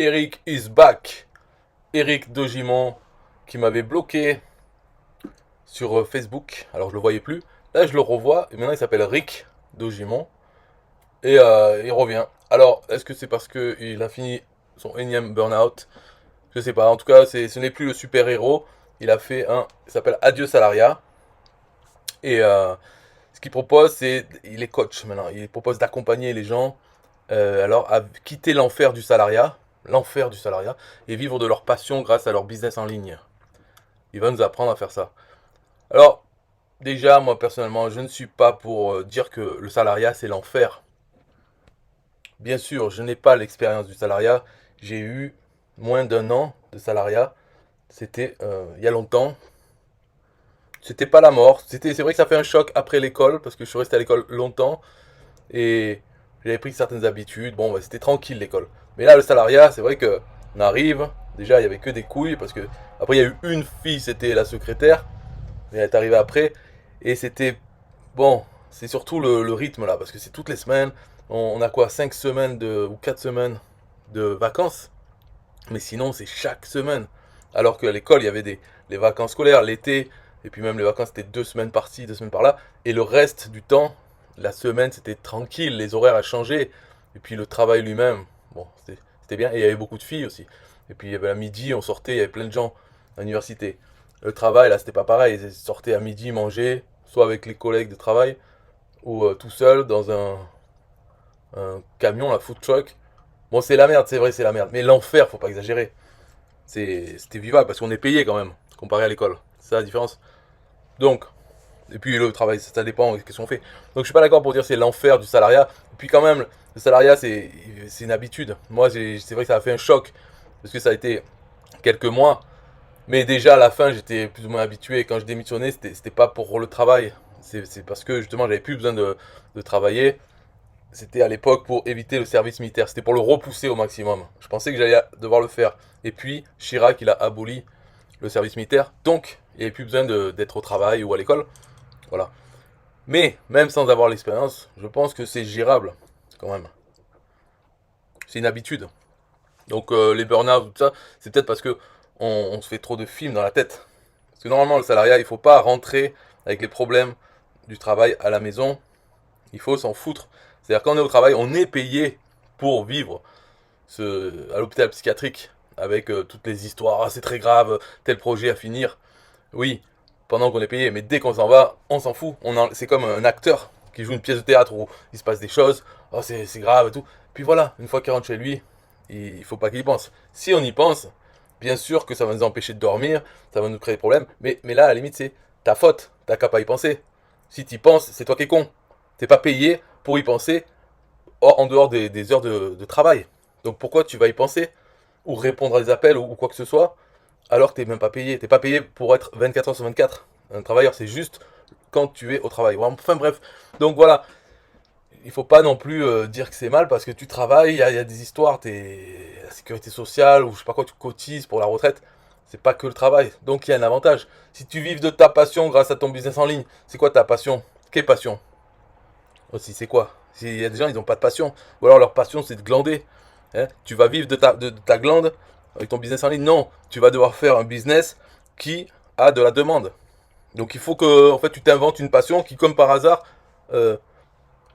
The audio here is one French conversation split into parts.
Eric is back. Eric Dogimon qui m'avait bloqué sur Facebook. Alors je le voyais plus. Là je le revois et maintenant il s'appelle Rick Dogimon et il revient. Alors est-ce que c'est parce que il a fini son énième burn-out? Je sais pas. En tout cas ce n'est plus le super héros. Il s'appelle Adieu Salariat et ce qu'il propose il est coach maintenant. Il propose d'accompagner les gens alors à quitter l'enfer du salariat, et vivre de leur passion grâce à leur business en ligne. Il va nous apprendre à faire ça. Alors, déjà, moi personnellement, je ne suis pas pour dire que le salariat c'est l'enfer. Bien sûr, je n'ai pas l'expérience du salariat. J'ai eu moins d'un an de salariat. C'était il y a longtemps. C'était pas la mort. C'est vrai que ça fait un choc après l'école parce que je suis resté à l'école longtemps et j'avais pris certaines habitudes. Bon, bah, c'était tranquille l'école. Mais là, le salariat, c'est vrai que on arrive. Déjà, il y avait que des couilles parce que après, il y a eu une fille, c'était la secrétaire. Mais elle est arrivée après et c'était bon. C'est surtout le rythme là parce que c'est toutes les semaines. On a quoi, 5 semaines ou 4 semaines de vacances. Mais sinon, c'est chaque semaine. Alors qu'à l'école, il y avait les vacances scolaires, l'été, et puis même les vacances, c'était 2 semaines par-ci, 2 semaines par-là. Et le reste du temps, la semaine, c'était tranquille, les horaires a changé. Et puis le travail lui-même, bon, c'était bien. Et il y avait beaucoup de filles aussi. Et puis il y avait à midi, on sortait, il y avait plein de gens à l'université. Le travail, là, c'était pas pareil. Ils sortaient à midi manger, soit avec les collègues de travail, ou tout seul dans un camion, la food truck. Bon, c'est la merde, c'est vrai, c'est la merde. Mais l'enfer, faut pas exagérer. C'était vivable parce qu'on est payé quand même, comparé à l'école. C'est ça la différence. Donc, et puis le travail, ça dépend de ce qu'on fait. Donc je suis pas d'accord pour dire c'est l'enfer du salariat. Et puis quand même, le salariat, c'est une habitude. Moi, c'est vrai que ça a fait un choc parce que ça a été quelques mois. Mais déjà à la fin, j'étais plus ou moins habitué. Quand je démissionnais, c'était pas pour le travail. C'est parce que justement, j'avais plus besoin de travailler. C'était à l'époque pour éviter le service militaire. C'était pour le repousser au maximum. Je pensais que j'allais devoir le faire. Et puis, Chirac, il a aboli le service militaire. Donc, il n'y avait plus besoin d'être au travail ou à l'école. Voilà. Mais, même sans avoir l'expérience, je pense que c'est gérable, quand même. C'est une habitude. Donc, les burn-out, tout ça, c'est peut-être parce que on se fait trop de films dans la tête. Parce que normalement, le salariat, il ne faut pas rentrer avec les problèmes du travail à la maison. Il faut s'en foutre. C'est-à-dire quand on est au travail, on est payé pour vivre à l'hôpital psychiatrique avec toutes les histoires. Ah, c'est très grave, tel projet à finir. Oui, pendant qu'on est payé, mais dès qu'on s'en va, on s'en fout. C'est comme un acteur qui joue une pièce de théâtre où il se passe des choses. Oh, c'est grave et tout. Puis voilà, une fois qu'il rentre chez lui, il faut pas qu'il y pense. Si on y pense, bien sûr que ça va nous empêcher de dormir, ça va nous créer des problèmes. Mais là, à la limite, c'est ta faute. T'as qu'à pas y penser. Si tu y penses, c'est toi qui es con. T'es pas payé pour y penser en dehors des heures de travail. Donc pourquoi tu vas y penser ou répondre à des appels ou quoi que ce soit alors que t'es même pas payé. T'es pas payé pour être 24 heures sur 24. Un travailleur, c'est juste quand tu es au travail. Enfin bref. Donc voilà. Il faut pas non plus dire que c'est mal parce que tu travailles, il y a des histoires, la sécurité sociale ou je sais pas quoi, tu cotises pour la retraite. C'est pas que le travail. Donc il y a un avantage. Si tu vives de ta passion grâce à ton business en ligne, c'est quoi ta passion? Quelle passion? Aussi, c'est quoi? Il y a des gens, ils n'ont pas de passion. Ou alors leur passion, c'est de glander. Hein, tu vas vivre de ta glande avec ton business en ligne. Non, tu vas devoir faire un business qui a de la demande. Donc il faut que en fait, tu t'inventes une passion qui, comme par hasard, euh,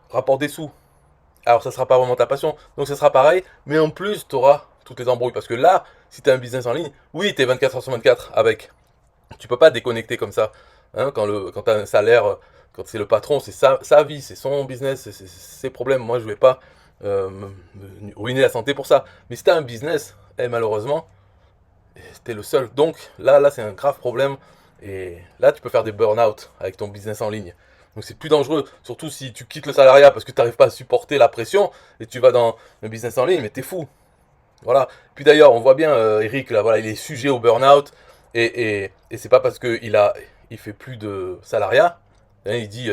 rapporte des sous. Alors ça sera pas vraiment ta passion. Donc ça sera pareil. Mais en plus, tu auras toutes les embrouilles. Parce que là, si tu as un business en ligne, oui, tu es 24 heures sur 24 avec. Tu peux pas déconnecter comme ça. Hein, quand tu as un salaire, quand c'est le patron, c'est sa vie, c'est son business, c'est ses problèmes. Moi, je vais pas me ruiner la santé pour ça. Mais si tu as un business, malheureusement, tu es le seul. Donc là c'est un grave problème. Et là, tu peux faire des burn-out avec ton business en ligne. Donc c'est plus dangereux, surtout si tu quittes le salariat parce que tu n'arrives pas à supporter la pression et tu vas dans le business en ligne, mais t'es fou. Voilà. Puis d'ailleurs, on voit bien Eric là, voilà, il est sujet au burn-out et c'est pas parce que il fait plus de salariat. Hein, il dit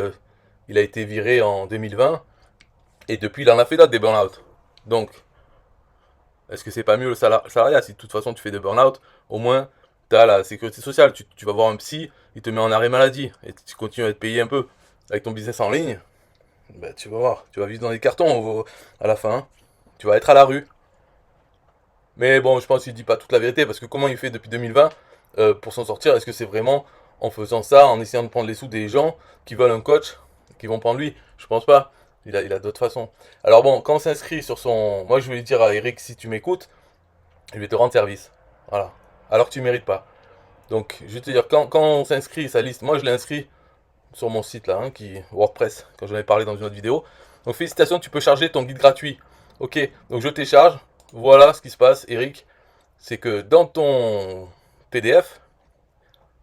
il a été viré en 2020 et depuis il en a fait d'autres des burn-out. Donc, est-ce que c'est pas mieux le salariat si de toute façon tu fais des burn-out, au moins tu as la sécurité sociale, tu vas voir un psy, il te met en arrêt maladie et tu continues à être payé un peu avec ton business en ligne. Bah, tu vas voir, tu vas vivre dans les cartons à la fin. Hein. Tu vas être à la rue. Mais bon, je pense qu'il dit pas toute la vérité, parce que comment il fait depuis 2020 pour s'en sortir? Est-ce que c'est vraiment en faisant ça, en essayant de prendre les sous des gens qui veulent un coach, qui vont prendre lui? Je pense pas. Il a d'autres façons. Alors bon, quand on s'inscrit sur son... Moi, je voulais dire à Eric, si tu m'écoutes, je vais te rendre service. Voilà. Alors que tu mérites pas. Donc, je vais te dire, quand on s'inscrit, sa liste, moi je l'ai inscrit sur mon site là, hein, qui WordPress, quand j'en avais parlé dans une autre vidéo. Donc félicitations, tu peux charger ton guide gratuit. Ok, donc je télécharge. Voilà ce qui se passe, Eric. C'est que dans ton PDF,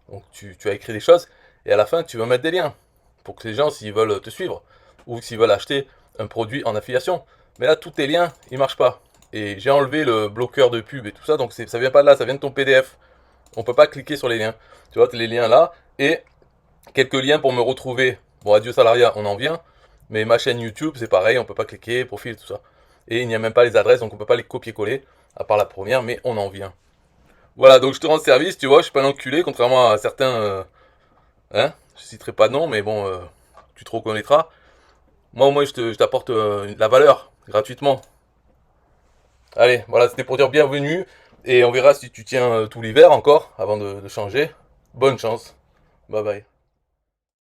donc tu as écrit des choses, et à la fin tu vas mettre des liens pour que les gens, s'ils veulent te suivre, ou s'ils veulent acheter un produit en affiliation. Mais là, tous tes liens, ils marchent pas. Et j'ai enlevé le bloqueur de pub et tout ça, donc ça vient pas de là, ça vient de ton PDF. On peut pas cliquer sur les liens. Tu vois, les liens là, et quelques liens pour me retrouver. Bon, Adieu Salariat, on en vient. Mais ma chaîne YouTube, c'est pareil, on peut pas cliquer, profil, tout ça. Et il n'y a même pas les adresses, donc on peut pas les copier-coller, à part la première, mais on en vient. Voilà, donc je te rends service, tu vois, je suis pas un enculé, contrairement à certains, hein, je citerai pas de nom, mais bon, tu te reconnaîtras. Moi, au moins, je t'apporte la valeur, gratuitement. Allez, voilà, c'était pour dire bienvenue, et on verra si tu tiens tout l'hiver encore, avant de changer. Bonne chance. Bye bye.